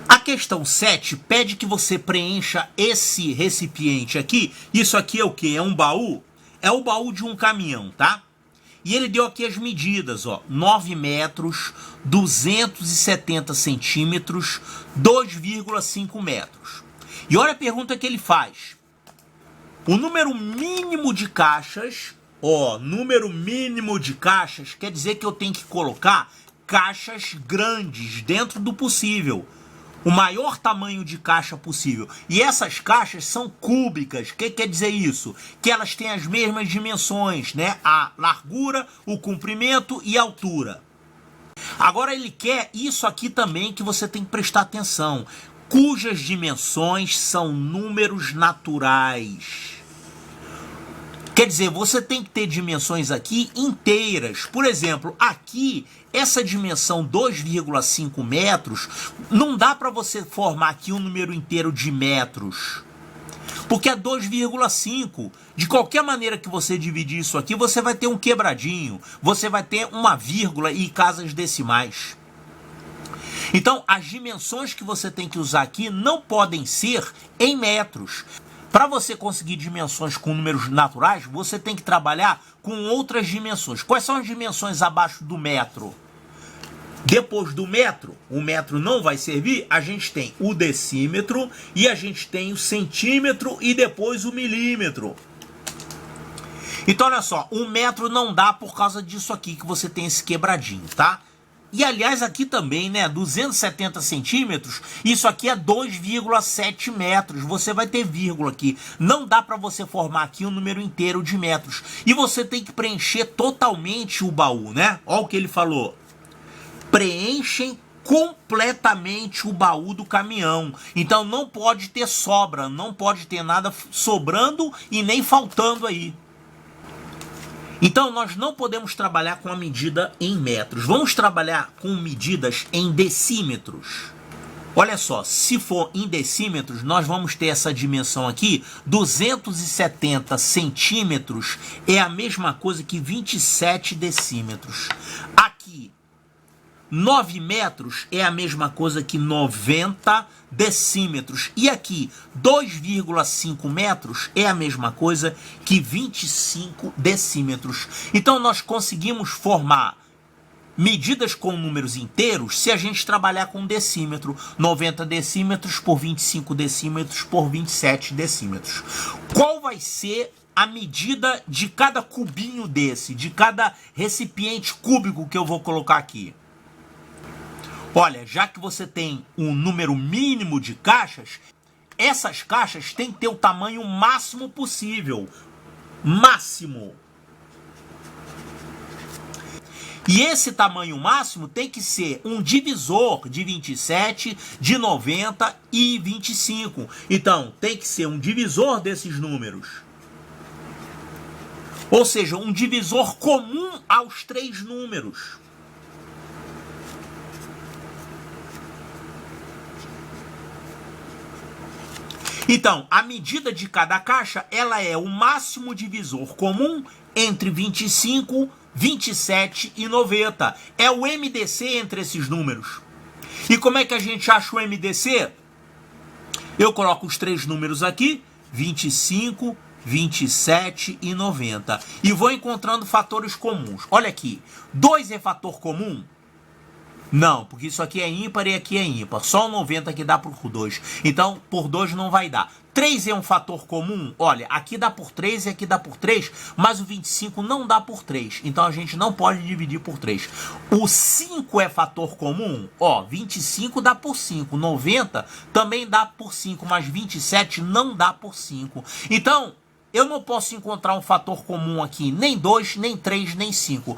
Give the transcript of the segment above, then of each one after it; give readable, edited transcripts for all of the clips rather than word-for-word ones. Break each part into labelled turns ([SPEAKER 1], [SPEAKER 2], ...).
[SPEAKER 1] A questão 7 pede que você preencha esse recipiente aqui. Isso aqui é o quê? É um baú? É o baú de um caminhão, tá? E ele deu aqui as medidas, ó. 9 metros, 270 centímetros, 2,5 metros. E olha a pergunta que ele faz. O número mínimo de caixas, ó, número mínimo de caixas, quer dizer que eu tenho que colocar caixas grandes dentro do possível. O maior tamanho de caixa possível. E essas caixas são cúbicas. O que quer dizer isso? Que elas têm as mesmas dimensões, né? A largura, o comprimento e a altura. Agora ele quer isso aqui também que você tem que prestar atenção. Cujas dimensões são números naturais. Quer dizer, você tem que ter dimensões aqui inteiras. Por exemplo, aqui, essa dimensão 2,5 metros, não dá para você formar aqui um número inteiro de metros. Porque é 2,5. De qualquer maneira que você dividir isso aqui, você vai ter um quebradinho. Você vai ter uma vírgula e casas decimais. Então, as dimensões que você tem que usar aqui não podem ser em metros. Para você conseguir dimensões com números naturais, você tem que trabalhar com outras dimensões. Quais são as dimensões abaixo do metro? Depois do metro, o metro não vai servir, a gente tem o decímetro e a gente tem o centímetro e depois o milímetro. Então, olha só, um metro não dá por causa disso aqui, que você tem esse quebradinho, tá? E, aliás, aqui também, né, 270 centímetros, isso aqui é 2,7 metros. Você vai ter vírgula aqui. Não dá para você formar aqui um número inteiro de metros. E você tem que preencher totalmente o baú, né? Olha o que ele falou. Preenchem completamente o baú do caminhão. Então, não pode ter sobra, não pode ter nada sobrando e nem faltando aí. Então, nós não podemos trabalhar com a medida em metros. Vamos trabalhar com medidas em decímetros. Olha só, se for em decímetros, nós vamos ter essa dimensão aqui. 270 centímetros é a mesma coisa que 27 decímetros. Aqui, 9 metros é a mesma coisa que 90 decímetros. E aqui, 2,5 metros é a mesma coisa que 25 decímetros. Então, nós conseguimos formar medidas com números inteiros se a gente trabalhar com decímetro. 90 decímetros por 25 decímetros por 27 decímetros. Qual vai ser a medida de cada cubinho desse, de cada recipiente cúbico que eu vou colocar aqui? Olha, já que você tem um número mínimo de caixas, essas caixas têm que ter o tamanho máximo possível. Máximo. E esse tamanho máximo tem que ser um divisor de 27, de 90 e 25. Então, tem que ser um divisor desses números. Ou seja, um divisor comum aos três números. Então, a medida de cada caixa, ela é o máximo divisor comum entre 25, 27 e 90. É o MDC entre esses números. E como é que a gente acha o MDC? Eu coloco os três números aqui, 25, 27 e 90. E vou encontrando fatores comuns. Olha aqui, 2 é fator comum? Não, porque isso aqui é ímpar e aqui é ímpar. Só o 90 que dá por 2. Então, por 2 não vai dar. 3 é um fator comum? Olha, aqui dá por 3 e aqui dá por 3, mas o 25 não dá por 3. Então, a gente não pode dividir por 3. O 5 é fator comum? Ó, 25 dá por 5. 90 também dá por 5, mas 27 não dá por 5. Então, eu não posso encontrar um fator comum aqui. Nem 2, nem 3, nem 5.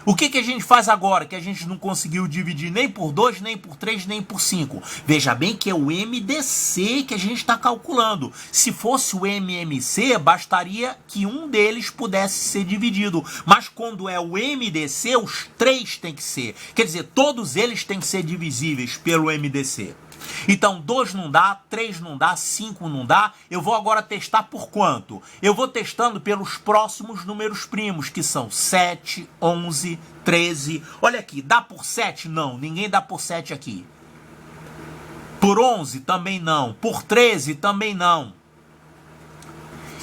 [SPEAKER 1] O que a gente faz agora que a gente não conseguiu dividir nem por 2, nem por 3, nem por 5? Veja bem que é o MDC que a gente está calculando. Se fosse o MMC, bastaria que um deles pudesse ser dividido. Mas quando é o MDC, os três têm que ser. Quer dizer, todos eles têm que ser divisíveis pelo MDC. Então, 2 não dá, 3 não dá, 5 não dá. Eu vou agora testar por quanto? Eu vou testando pelos próximos números primos, que são 7, 11, 13. Olha aqui, dá por 7? Não, ninguém dá por 7 aqui. Por 11 também não. Por 13 também não.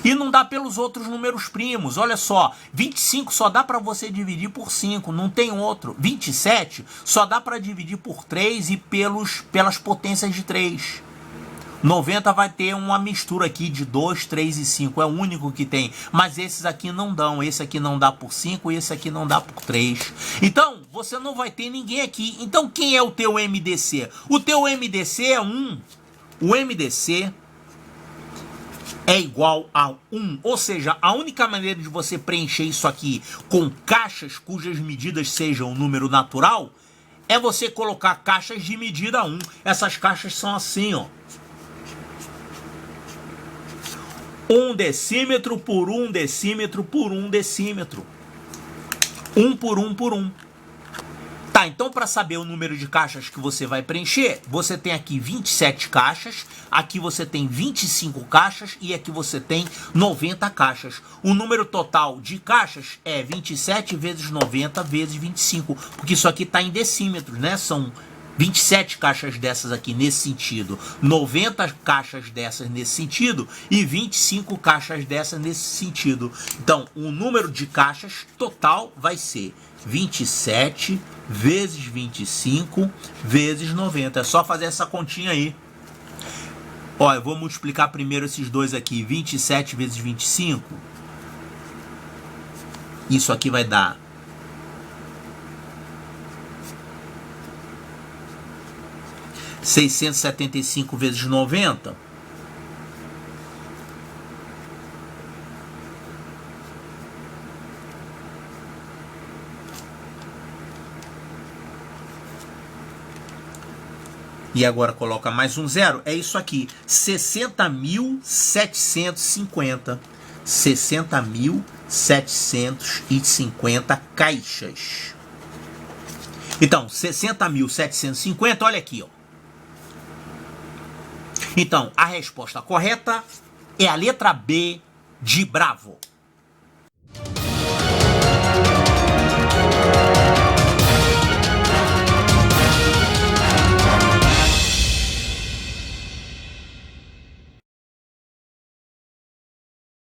[SPEAKER 1] E não dá pelos outros números primos. Olha só, 25 só dá para você dividir por 5, não tem outro. 27 só dá para dividir por 3 e pelas potências de 3. 90 vai ter uma mistura aqui de 2, 3 e 5. É o único que tem. Mas esses aqui não dão. Esse aqui não dá por 5 e esse aqui não dá por 3. Então, você não vai ter ninguém aqui. Então, quem é o teu MDC? O teu MDC é 1. O MDC é igual a 1. Ou seja, a única maneira de você preencher isso aqui com caixas cujas medidas sejam um número natural é você colocar caixas de medida 1. Essas caixas são assim, ó. 1 decímetro por 1 decímetro por 1 decímetro. 1 por 1 por 1. Tá, então para saber o número de caixas que você vai preencher, você tem aqui 27 caixas, aqui você tem 25 caixas e aqui você tem 90 caixas. O número total de caixas é 27 vezes 90 vezes 25, porque isso aqui está em decímetros, né? São 27 caixas dessas aqui nesse sentido, 90 caixas dessas nesse sentido e 25 caixas dessas nesse sentido. Então, o número de caixas total vai ser 27 vezes 25 vezes 90. É só fazer essa continha aí. Ó, eu vou multiplicar primeiro esses dois aqui. 27 vezes 25. Isso aqui vai dar 675 vezes 90. E agora coloca mais um zero. É isso aqui. 60.750. 60.750 caixas. Então, 60.750, olha aqui, ó. Então, a resposta correta é a letra B de Bravo.